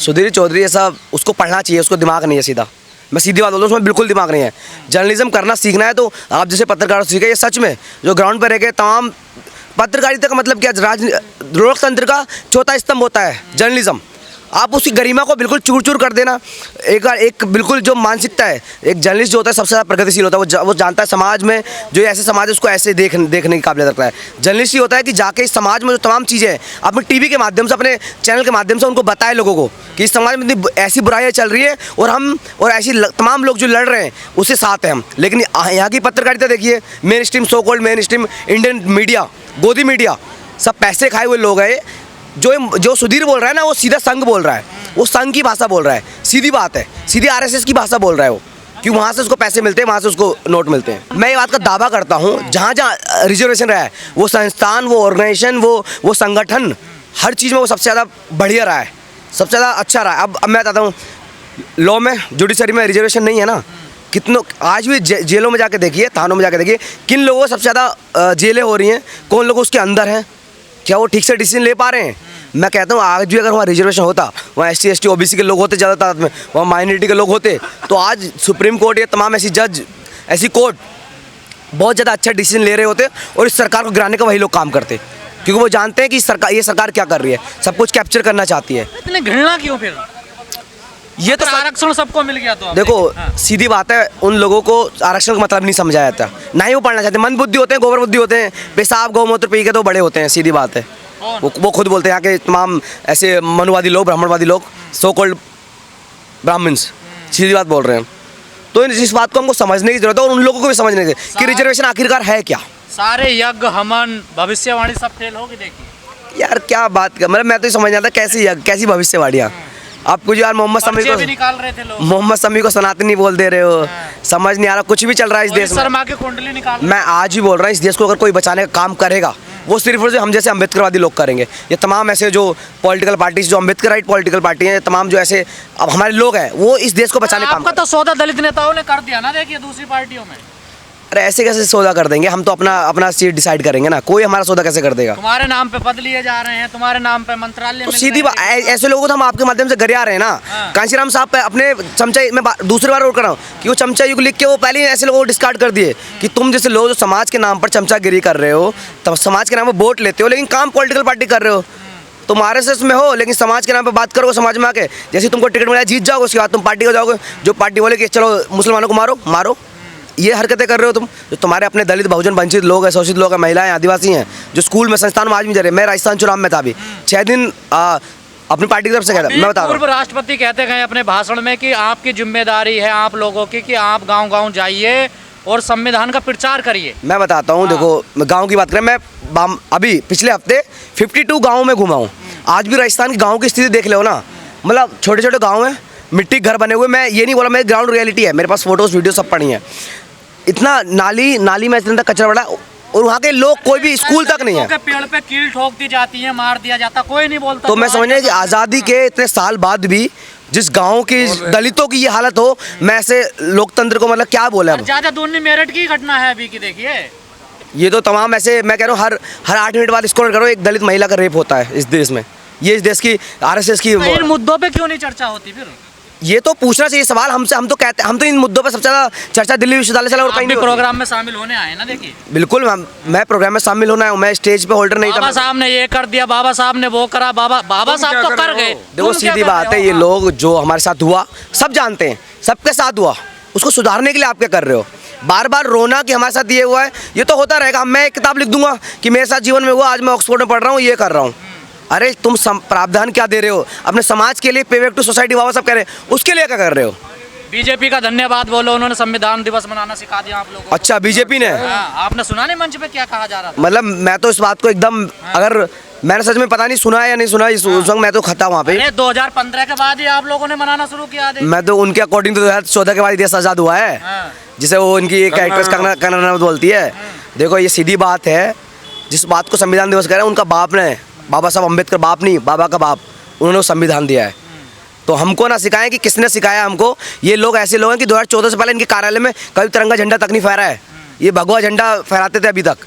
सुधीर चौधरी ऐसा उसको पढ़ना चाहिए, उसको दिमाग नहीं है सीधा। मैं सीधी बात बोलता हूँ, उसमें बिल्कुल दिमाग नहीं है। जर्नलिज्म करना सीखना है तो आप जैसे पत्रकार सीखे, ये सच में जो ग्राउंड पर रह के तमाम पत्रकारिता का मतलब क्या, लोकतंत्र का चौथा स्तंभ होता है जर्नलिज्म। आप उसकी गरिमा को बिल्कुल चूर चूर कर देना। एक बिल्कुल जो मानसिकता है, एक जर्नलिस्ट जो होता है सबसे ज़्यादा प्रगतिशील होता है। वो जानता है समाज में जो ऐसे समाज है उसको ऐसे देखने की काबिलियत रखता है। जर्नलिस्ट ही होता है कि जाके इस समाज में जो तमाम चीज़ें हैं अपने टीवी के माध्यम से, अपने चैनल के माध्यम से उनको बताए लोगों को कि इस समाज में इतनी ऐसी बुराइयाँ चल रही है और ऐसी तमाम लोग जो लड़ रहे हैं उससे साथ हैं हम। लेकिन यहाँ की पत्रकारिता देखिए, main stream, so called main stream Indian media, गोदी मीडिया, सब पैसे खाए हुए लोग हैं। जो सुधीर बोल रहा है ना, वो सीधा संघ बोल रहा है, वो संघ की भाषा बोल रहा है। सीधी बात है, सीधी आरएसएस की भाषा बोल रहा है वो, क्योंकि वहाँ से उसको पैसे मिलते हैं, वहाँ से उसको नोट मिलते हैं। मैं ये बात का दावा करता हूँ, जहाँ जहाँ रिजर्वेशन रहा है वो संस्थान, वो ऑर्गेनाइजेशन, वो संगठन, हर चीज़ में वो सबसे ज़्यादा बढ़िया रहा है, सबसे ज़्यादा अच्छा रहा है। अब मैं बताता हूँ, लॉ में, जुडिशरी में रिजर्वेशन नहीं है ना, कितनों आज भी जेलों में जाके देखिए, थानों में जाके देखिए, किन लोगों को सबसे ज़्यादा जेलें हो रही हैं, कौन लोग उसके अंदर हैं, क्या वो ठीक से डिसीजन ले पा रहे हैं। मैं कहता हूँ आज भी अगर वहाँ रिजर्वेशन होता, वहाँ SC ST OBC के लोग होते ज़्यादा तादाद में, वहाँ माइनॉरिटी के लोग होते, तो आज सुप्रीम कोर्ट या तमाम ऐसी जज, ऐसी कोर्ट बहुत ज़्यादा अच्छा डिसीजन ले रहे होते और इस सरकार को गिराने का वही लोग काम करते, क्योंकि वो जानते हैं कि ये सरकार क्या कर रही है, सब कुछ कैप्चर करना चाहती है। इतने घृणा क्यों फिर? ये तो आरक्षण सबको मिल गया तो देखो सीधी बात है, उन लोगों को आरक्षण का मतलब नहीं समझाया जाता, ना ही वो पढ़ना चाहते। मंद बुद्धि होते हैं, गोबर बुद्धि होते हैं, पेशाब गौमूत्र पी के तो बड़े होते हैं, सीधी बात है। वो खुद बोलते हैं, यहाँ के तमाम ऐसे मनुवादी लोग, ब्राह्मणवादी लोग, सो कॉल्ड ब्राह्मण्स, सीधी बात बोल रहे हैं। तो इस बात को हमको समझने की जरूरत है और उन लोगों को भी समझने की कि रिजर्वेशन आखिरकार है क्या। सारे यज्ञ, हवन, भविष्यवाणी सब फेल होगी। देखिए यार क्या बात कर, मतलब मैं तो समझ नहीं आता कैसी यज्ञ, कैसी भविष्यवाणियाँ। आप कुछ यार मोहम्मद शमी को सनातनी बोल दे रहे हो, समझ नहीं आ रहा, कुछ भी चल रहा है इस देश में। शर्मा की कुंडली निकाल, मैं आज ही बोल रहा हूँ, इस देश को अगर कोई बचाने का काम करेगा वो सिर्फ और हम जैसे अम्बेडकरवादी लोग करेंगे। ये तमाम ऐसे जो पॉलिटिकल पार्टीज, जो अम्बेडकराइट पॉलिटिकल पार्टी हैं, तमाम जो ऐसे अब हमारे लोग हैं, वो इस देश को बचाने का काम। आपका तो सौदा दलित नेताओं ने कर दिया ना, देखिए दूसरी पार्टियों में। अरे ऐसे कैसे सौदा कर देंगे, हम तो अपना सीट डिसाइड करेंगे ना, कोई हमारा सौदा कैसे कर देगा। तुम्हारे नाम पे पद लिए जा रहे हैं, तुम्हारे नाम पे मंत्रालय, तो सीधी बात, ऐसे लोगों को हम आपके माध्यम से गरिया रहे हैं ना। कांशीराम साहब पे अपने चमचा, मैं दूसरी बार और कर रहा हूँ कि वो चमचा युग लिख के वो पहले ही ऐसे लोगों को डिस्कार्ड कर दिए कि तुम जैसे लोग जो समाज के नाम पर चमचागिरी कर रहे हो, तब समाज के नाम पर वोट लेते हो लेकिन काम पॉलिटिकल पार्टी कर रहे हो। तुम RSS में हो लेकिन समाज के नाम पे बात करोगे, समाज में आके जैसे तुमको टिकट मिला जीत जाओगे, उसके बाद तुम पार्टी को जाओगे, जो पार्टी बोले कि चलो मुसलमानों को मारो मारो, ये हरकतें कर रहे हो तुम। जो तुम्हारे अपने दलित, बहुजन, वंचित लोग हैं, शोषित लोग हैं, महिलाएं, आदिवासी हैं, जो स्कूल में, संस्थान में आज भी जा रहे हैं। मैं राजस्थान चुनाव में था अभी 6 दिन अपनी पार्टी की तरफ से कहता, मैं बता रहा हूँ। पूर्व राष्ट्रपति कहते गए अपने भाषण में कि आपकी जिम्मेदारी है आप लोगों की कि आप गांव-गांव जाइए और संविधान का प्रचार करिए। मैं बताता हूँ, देखो गाँव की बात करें, मैं अभी पिछले हफ्ते 52 गाँव में घुमा हूँ। आज भी राजस्थान की गाँव की स्थिति देख लो ना, मतलब छोटे छोटे गाँव हैं, मिट्टी घर बने हुए। मैं ये नहीं बोला, मेरी ग्राउंड रियलिटी है, मेरे पास फोटोज वीडियो सब पड़ी हैं। इतना नाली में इतना कचरा पड़ा और वहाँ के लोग कोई भी स्कूल तक नहीं है। पेड़ पे कील ठोक दी जाती है, मार दिया जाता, कोई नहीं बोलता। तो मैं समझने कि आज़ादी के इतने साल बाद भी जिस गांव की दलितों की ये हालत हो, मैं ऐसे लोकतंत्र को मतलब क्या बोले। अब ज्यादा दूर नहीं, मेरठ की घटना है अभी की, देखिए ये तो तमाम ऐसे, मैं कह रहा हूँ हर 8 मिनट बाद स्क्रॉल करो, एक दलित महिला का रेप होता है इस देश में। ये इस देश की RSS की। इन मुद्दों पे क्यों नहीं चर्चा होती फिर? ये तो पूछना चाहिए सवाल हमसे। हम तो कहते हैं, हम तो इन मुद्दों पर सबसे ज़्यादा चर्चा दिल्ली विश्वविद्यालय से और कहीं नहीं। प्रोग्राम में शामिल होने आए ना, देखिए बिल्कुल मैं प्रोग्राम में शामिल होना है, मैं स्टेज पे होल्डर नहीं था। बाबा साहब ने ये कर दिया, बाबा साहब ने वो करा, बाबा साहब तो कर गए। देखो सीधी बात है, ये लोग जो हमारे साथ हुआ सब जानते हैं, सबके साथ हुआ, उसको सुधारने के लिए आप क्या कर रहे हो? बार बार रोना कि हमारे साथ ये हुआ है, ये तो होता रहेगा। मैं एक किताब लिख दूंगा कि मेरे साथ जीवन में हुआ, आज मैं ऑक्सफोर्ड में पढ़ रहा हूँ, ये कर रहा हूँ। अरे तुम प्रावधान क्या दे रहे हो अपने समाज के लिए? पे बैक टू सोसाइटी बाबा सब कह रहे हैं, उसके लिए क्या कर रहे हो? बीजेपी का धन्यवाद बोलो, उन्होंने संविधान दिवस मनाना सिखा दिया आप लोगों को। अच्छा बीजेपी ने? आपने सुना नहीं मंच पे क्या कहा जा रहा था? मतलब मैं तो इस बात को एकदम, अगर मैंने सच में पता नहीं सुना है या नहीं सुना, इस वक्त मैं तो खता वहाँ पे। 2015 के बाद ही आप लोगों ने मनाना शुरू किया। मैं तो उनके अकॉर्डिंग तो 2014 के बाद देश आज़ाद हुआ है, जिसे वो उनकी एक एक्ट्रेस कंगना रनौत बोलती है। देखो ये सीधी बात है, जिस बात को संविधान दिवस कह रहे हैं, उनका बाप ने, बाबा साहब अम्बेडकर, बाप नहीं बाबा का बाप, उन्होंने संविधान दिया है। तो हमको ना सिखाएं कि किसने सिखाया हमको। ये लोग ऐसे लोग हैं कि 2014 से पहले इनके कार्यालय में कभी तिरंगा झंडा तक नहीं फहरा है। ये भगवा झंडा फहराते थे अभी तक,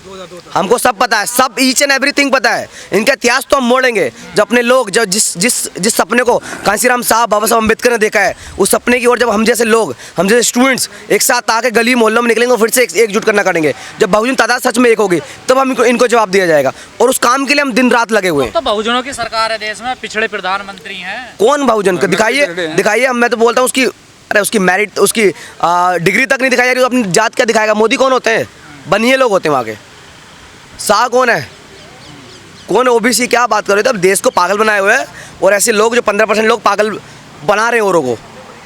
हमको सब पता है, सब ईच एंड एवरीथिंग पता है। इनका इतिहास तो हम मोड़ेंगे। जब अपने लोग जब जिस सपने को कांसीराम साहब, बाबा साहब अम्बेडकर ने देखा है, उस सपने की ओर जब हम जैसे लोग, हम जैसे स्टूडेंट्स एक साथ आके गली मोहल्लों में निकलेंगे और फिर से एकजुट करना करेंगे, जब बहुजन तादाद सच में एक होगी, तब हम इनको जवाब दिया जाएगा। और उस काम के लिए हम दिन रात लगे हुए हैं। तो बहुजनों की सरकार है देश में, पिछड़े प्रधानमंत्री हैं। कौन बहुजन को दिखाइए। मैं तो बोलता हूँ उसकी मेरिट, उसकी डिग्री तक नहीं दिखाई जा रही, अपनी जात क्या दिखाएगा? मोदी कौन होते हैं? बनिए लोग होते हैं वहाँ के। शाह कौन है? कौन ओबीसी? क्या बात कर रहे हो? तब देश को पागल बनाए हुए हैं। और ऐसे लोग जो 15% लोग पागल बना रहे हैं औरों को,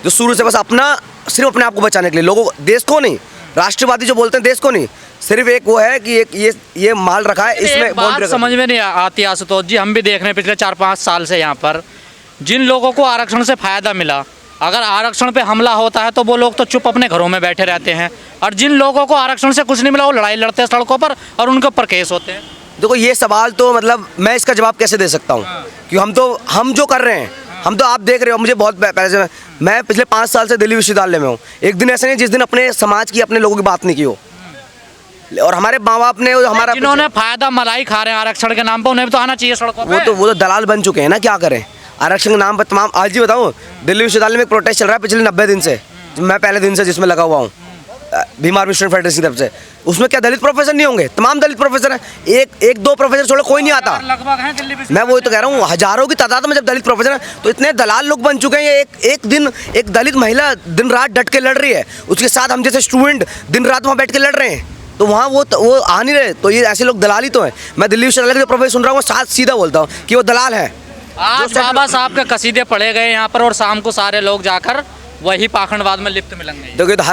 जो शुरू से बस सिर्फ अपने आप को बचाने के लिए, लोगों देश को नहीं, राष्ट्रवादी जो बोलते हैं देश को नहीं, सिर्फ एक वो है कि एक ये माल रखा है, इसमें बात समझ में नहीं आती आशुतोष जी। हम भी देख रहे हैं पिछले 4-5 साल से यहाँ पर जिन लोगों को आरक्षण से फायदा मिला, अगर आरक्षण पे हमला होता है तो वो लोग तो चुप अपने घरों में बैठे रहते हैं, और जिन लोगों को आरक्षण से कुछ नहीं मिला वो लड़ाई लड़ते हैं सड़कों पर और उनके ऊपर केस होते हैं। देखो ये सवाल तो मतलब मैं इसका जवाब कैसे दे सकता हूँ, क्योंकि हम जो कर रहे हैं, हम तो आप देख रहे हो, मुझे बहुत पहले से मैं पिछले 5 साल से दिल्ली विश्वविद्यालय में हूँ। एक दिन ऐसे नहीं जिस दिन अपने समाज की, अपने लोगों की बात नहीं की हो। और हमारे माँ बाप ने हमारा, जिन्होंने फायदा मलाई खा रहे हैं आरक्षण के नाम पर, उन्हें भी तो आना चाहिए सड़कों पे। वो तो दलाल बन चुके हैं ना, क्या करें? आरक्षण के नाम पर तमाम, आज ही बताऊँ, दिल्ली विश्वविद्यालय में एक प्रोटेस्ट चल रहा है पिछले 90 दिन से, मैं पहले दिन से जिसमें लगा हुआ हूँ, भीम आर्मी स्टूडेंट फेडरेशन की तरफ से। उसमें क्या दलित प्रोफेसर नहीं होंगे? तमाम दलित प्रोफेसर हैं। एक दो प्रोफेसर छोड़ो कोई नहीं आता। लगभग हैं दिल्ली। मैं वही तो कह रहा हूँ, हजारों की तादाद में जब दलित प्रोफेसर हैं, तो इतने दलाल लोग बन चुके हैं। एक दलित महिला दिन रात डट के लड़ रही है, उसके साथ हम जैसे स्टूडेंट दिन रात वहाँ बैठ के लड़ रहे हैं, तो वहाँ वो आ नहीं रहे। तो ये ऐसे लोग दलाल ही तो हैं। मैं दिल्ली विश्वविद्यालय के प्रोफेसर सुन रहा हूँ, साथ सीधा बोलता हूँ कि वो दलाल है। आज बाबा साहब के कसीदे पढ़े गए यहाँ पर, और शाम को सारे लोग जाकर वही पाखंडवाद में लिप्त मिलेंगे। देखिए तो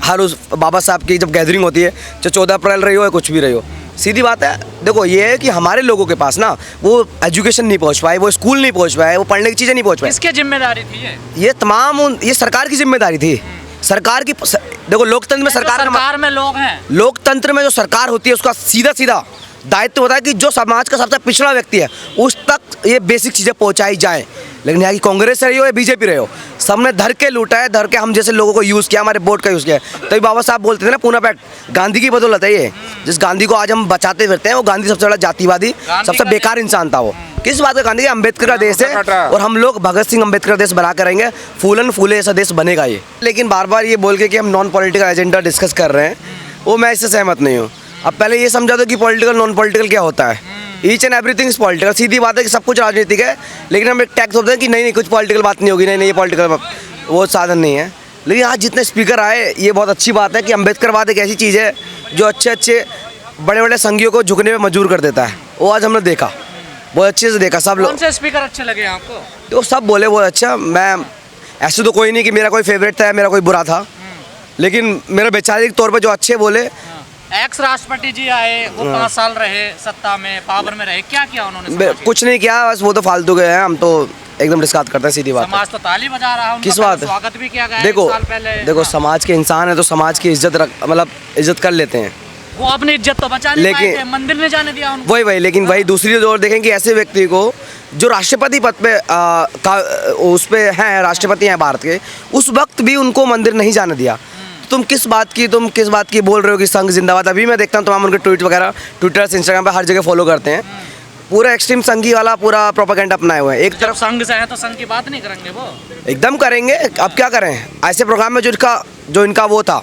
हर उस बाबा साहब की जब गैदरिंग होती है, चाहे 14 अप्रैल रही हो या कुछ भी रही हो, सीधी बात है। देखो ये है कि हमारे लोगों के पास ना वो एजुकेशन नहीं पहुंच पाए, वो स्कूल नहीं पहुंच पाए, वो पढ़ने की चीज़ें नहीं पहुंच पाए। किसकी जिम्मेदारी थी ये तमाम ये सरकार की जिम्मेदारी थी। सरकार की, देखो लोकतंत्र में सरकार में लोग हैं, लोकतंत्र में जो सरकार होती है उसका सीधा दायित्व होता है कि जो समाज का सबसे पिछड़ा व्यक्ति है उस तक ये बेसिक चीज़ें पहुंचाई जाए। लेकिन यहाँ की कांग्रेस रही हो या बीजेपी रही हो, सबने धर के लूटा है, धर के हम जैसे लोगों को यूज़ किया, हमारे वोट का यूज़ किया। तभी बाबा साहब बोलते थे ना, पूना पैट गांधी की बदौलत है ये। जिस गांधी को आज हम बचाते फिरते हैं, वो गांधी सबसे बड़ा जातिवादी, सबसे बेकार इंसान था। वो किस बात का गांधी का? अम्बेडकर का देश है, और हम लोग भगत सिंह अम्बेडकर का देश बना करेंगे, फूलन फूले ऐसा देश बनेगा ये। लेकिन बार बार ये बोल के कि हम नॉन पॉलिटिकल एजेंडा डिस्कस कर रहे हैं, वो मैं इससे सहमत नहीं हूँ। अब पहले ये समझा दो कि पॉलिटिकल नॉन पॉलिटिकल क्या होता है। Each and everything is political. सीधी बात है कि सब कुछ राजनीतिक है, लेकिन हम एक टैक्स होते हैं कि नहीं कुछ पॉलिटिकल बात नहीं होगी, नहीं ये पॉलिटिकल वो साधन नहीं है। लेकिन आज जितने स्पीकर आए, ये बहुत अच्छी बात है कि अम्बेडकरवाद एक ऐसी चीज़ है जो अच्छे बड़े संघियों को झुकने में मजबूर कर देता है। वो आज हमने देखा, बहुत अच्छे से देखा। सब लोग, कौन से स्पीकर अच्छे लगे आपको? तो सब बोले बहुत अच्छा। मैं ऐसे तो कोई नहीं कि मेरा कोई फेवरेट था, मेरा कोई बुरा था, लेकिन मेरे वैचारिक तौर पर जो अच्छे बोले। एक्स राष्ट्रपति जी आए, वो 5 साल रहे सत्ता में, पावर में रहे, क्या किया उन्होंने? कुछ नहीं किया, बस वो तो फालतू गए हैं। हम तो एकदम डिस्कस करते हैं, सीधी बात। समाज तो ताली बजा रहा है, किस बात? स्वागत भी किया गया। देखो समाज के इंसान है तो समाज की इज्जत मतलब इज्जत कर लेते हैं। वो अपनी इज्जत तो बचा नहीं पाए थे, मंदिर ने जाने दिया उनको। वही लेकिन वही दूसरी ओर देखें कि ऐसे व्यक्ति को जो राष्ट्रपति पद पे उस पे हैं, राष्ट्रपति हैं भारत के, उस वक्त भी उनको मंदिर नहीं जाने दिया। तुम किस बात की बोल रहे हो कि संघ जिंदाबाद? अभी मैं देखता हूँ तमाम उनके ट्वीट वगैरह, ट्विटर से इंस्टाग्राम पे हर जगह फॉलो करते हैं। पूरा एक्सट्रीम संघी वाला पूरा प्रोपेगेंडा अपनाए हुए हैं। एक तरफ संघ से है तो संघ की बात नहीं करेंगे, वो एकदम करेंगे। अब क्या करें, ऐसे प्रोग्राम में जो इनका वो था,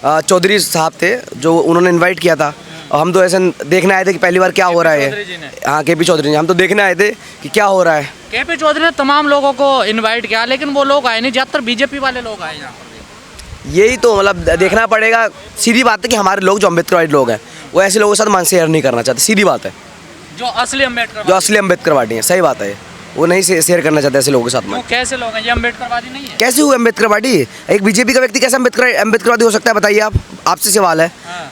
चौधरी साहब थे जो उन्होंने इनवाइट किया था, और हम तो ऐसे देखने आए थे कि पहली बार क्या हो रहा है। हाँ, केपी चौधरी जी, हम तो देखने आए थे कि क्या हो रहा है। केपी चौधरी ने तमाम लोगों को इन्वाइट किया, लेकिन वो लोग आए नहीं, ज़्यादातर बीजेपी वाले लोग आए यहाँ पर। यही तो मतलब देखना पड़ेगा। सीधी बात है कि हमारे लोग जो अम्बेडकरवादी लोग हैं, वो ऐसे लोगों के साथ मन शेयर नहीं करना चाहते। सीधी बात है, जो असली अम्बेडकरवादी हैं, सही बात है, वो नहीं शेयर करना चाहते ऐसे लोगों के साथ में। कैसे लोग हैं ये? अम्बेडकरवादी नहीं है? कैसे हुए अम्बेडकरवादी? एक बीजेपी का व्यक्ति कैसे अम्बेडकरवादी हो सकता है? बताइए आपसे सवाल है।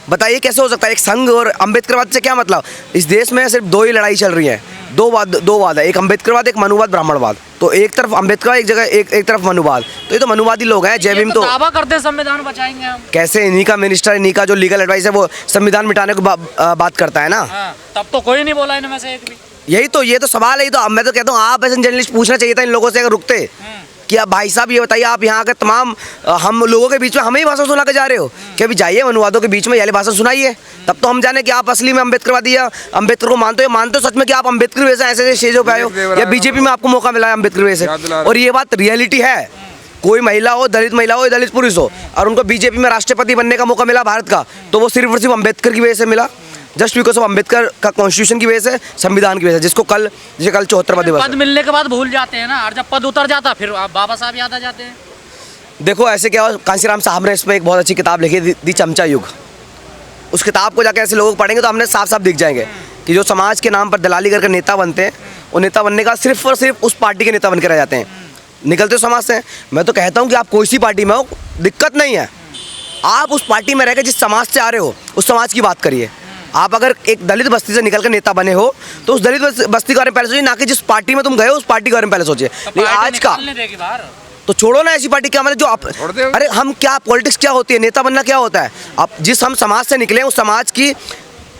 बताइए कैसे हो सकता है? एक संघ और अम्बेडकरवाद से क्या मतलब? इस देश में सिर्फ 2 ही लड़ाई चल रही है, दो वाद है, एक अम्बेडकरवाद, एक मनुवाद, ब्राह्मणवाद। तो एक तरफ अम्बेडकर, एक जगह एक तरफ मनुवाद। तो ये तो मनुवादी लोग हैं। जय भीम तो दावा करते हैं संविधान बचाएंगे हम। कैसे? इन्हीं का मिनिस्टर, इन्हीं का जो लीगल एडवाइस है, वो संविधान मिटाने को बात करता है ना। तब तो कोई नहीं बोला इनमें से एक भी। ये तो सवाल है। तो मैं तो कहता हूँ आप ऐसे जर्नलिस्ट पूछना चाहिए था इन लोगों से, अगर रुकते कि आप भाई साहब ये बताइए, आप यहाँ के तमाम हम लोगों के बीच में हमें ही भाषण सुना के जा रहे हो कि अभी जाइए अनुवादों के बीच में ये भाषण सुनाइए, तब तो हम जाने कि आप असली में अम्बेडकरवादी या अम्बेडकर को मानते हो सच में कि आप अम्बेडकर वैसे ऐसे स्टेजों पे आए हो, या बीजेपी में आपको मौका मिला है अम्बेडकर वैसे। और ये बात रियलिटी है, कोई महिला हो, दलित महिला हो या दलित पुरुष हो, और उनको बीजेपी में राष्ट्रपति बनने का मौका मिला भारत का, तो वो सिर्फ और सिर्फ अम्बेडकर की वजह से मिला, जस्ट बिकॉज ऑफ अम्बेडकर का कॉन्स्टिट्यूशन की वजह से, संविधान की वजह से, जिसको कल 74वां दिवस पद मिलने के बाद भूल जाते हैं ना, और जब पद उतर जाता फिर आप बाबा साहब याद आ जाते हैं। देखो ऐसे क्या हो, कांसीराम साहब ने इस पर एक बहुत अच्छी किताब लिखी दी चमचा युग। उस किताब को जाकर ऐसे लोग पढ़ेंगे तो हमने साफ साफ दिख जाएंगे कि जो समाज के नाम पर दलाली करके नेता बनते हैं, वो नेता बनने का सिर्फ और सिर्फ उस पार्टी के नेता बन के रह जाते हैं, निकलते हो समाज से। मैं तो कहता हूँ कि आप कोई सी पार्टी में हो, दिक्कत नहीं है, आप उस पार्टी में रहकर जिस समाज से आ रहे हो उस समाज की बात करिए। आप अगर एक दलित बस्ती से निकल कर नेता बने हो तो उस दलित बस्ती के बारे में पहले सोचिए, ना कि जिस पार्टी में तुम गए हो उस पार्टी के बारे में पहले सोचिए। लेकिन आज का तो छोड़ो ना ऐसी पार्टी, क्या मतलब जो आप, अरे हम क्या, पॉलिटिक्स क्या होती है, नेता बनना क्या होता है। आप जिस हम समाज से निकले उस समाज की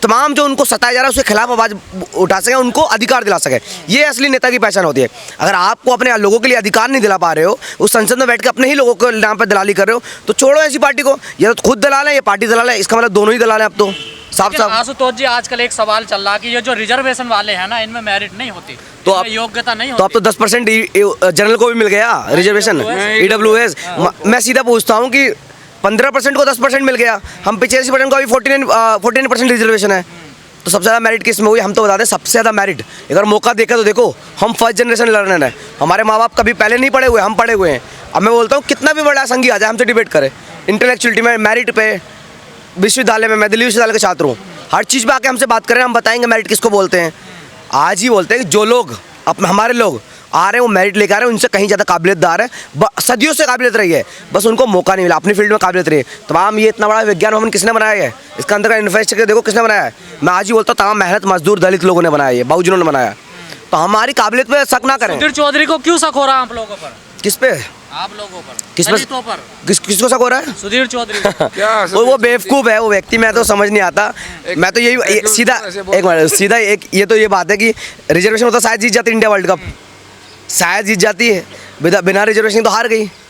तमाम जो उनको सताया जा रहा है उसके खिलाफ आवाज़ उठा सके, उनको अधिकार दिला सके, ये असली नेता की पहचान होती है। अगर आपको अपने लोगों के लिए अधिकार नहीं दिला पा रहे हो, उस संसद में बैठ के अपने ही लोगों के नाम पर दलाली कर रहे हो, तो छोड़ो ऐसी पार्टी को। या तो खुद दलाल है या पार्टी दलाल है, इसका मतलब दोनों ही दलाल है अब तो साफ साफ। आशुतोष जी, आजकल एक सवाल चल रहा है कि ये जो रिजर्वेशन वाले हैं ना, इनमें मेरिट नहीं होती, तो आप योग्यता नहीं तो होती। अब तो 10% जनरल को भी मिल गया रिजर्वेशन, EWS। मैं सीधा पूछता हूँ कि 15% को 10% मिल गया, हम 85% को अभी 49% रिजर्वेशन है, तो सबसे ज़्यादा मेरिट किस में हुई? हम तो बता दें सबसे ज़्यादा मेरिट अगर मौका देखे तो देखो, हम फर्स्ट जनरेशन लर्नर हैं, हमारे माँ बाप कभी पहले नहीं पढ़े हुए, हम पढ़े हुए हैं। अब मैं बोलता हूँ कितना भी बड़ा संघी आ जाए हमसे डिबेट करे इंटेलेक्चुअलिटी में, मेरिट पे, विश्वविद्यालय में, मैं दिल्ली विश्वविद्यालय का छात्र हूँ, हर चीज़ पे आके हमसे बात करें, हम बताएंगे मेरिट किसको बोलते हैं। आज ही बोलते हैं कि जो लोग हमारे लोग आ रहे हैं वो मेरिट लेकर आ रहे हैं, उनसे कहीं ज़्यादा काबिलियतदार है, सदियों से काबिलियत रही है, बस उनको मौका नहीं मिला, अपनी फील्ड में काबिलियत रही है। तमाम ये इतना बड़ा विज्ञान भवन किसने बनाया है, इसका अंदर का इंफ्रास्ट्रक्चर देखो किसने बनाया है। मैं आज ही बोलता हूँ तमाम मेहनत मजदूर दलित लोगों ने बनाया है, बहुजनों ने बनाया। तो हमारी काबिलियत पे शक ना करें। सुधीर चौधरी को क्यों शक हो रहा है आप लोगों पर? किस पे? आप लोगों पर, किस दलितों पर? किसको शक हो रहा है? सुधीर चौधरी क्या वो बेवकूफ़ है, वो व्यक्ति, मैं तो समझ नहीं आता। मैं तो यही सीधा एक मिनट सीधा एक ये तो ये बात है कि रिजर्वेशन होता शायद जीत जाती इंडिया वर्ल्ड कप, शायद जीत जाती है, बिना रिजर्वेशन तो हार गई।